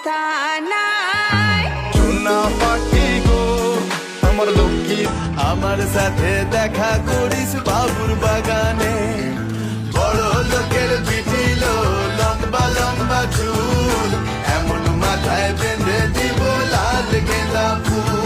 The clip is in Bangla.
কথা নাই। সোনা পাখি গো আমার লক্ষ্মী, আমার সাথে দেখা করিস বাবুর বাগানে। বড় লোকের পিঠিল লম্বা লম্বা চুল, এমন মাথায় বেঁধে দিব লাল গেঁদা ফুল।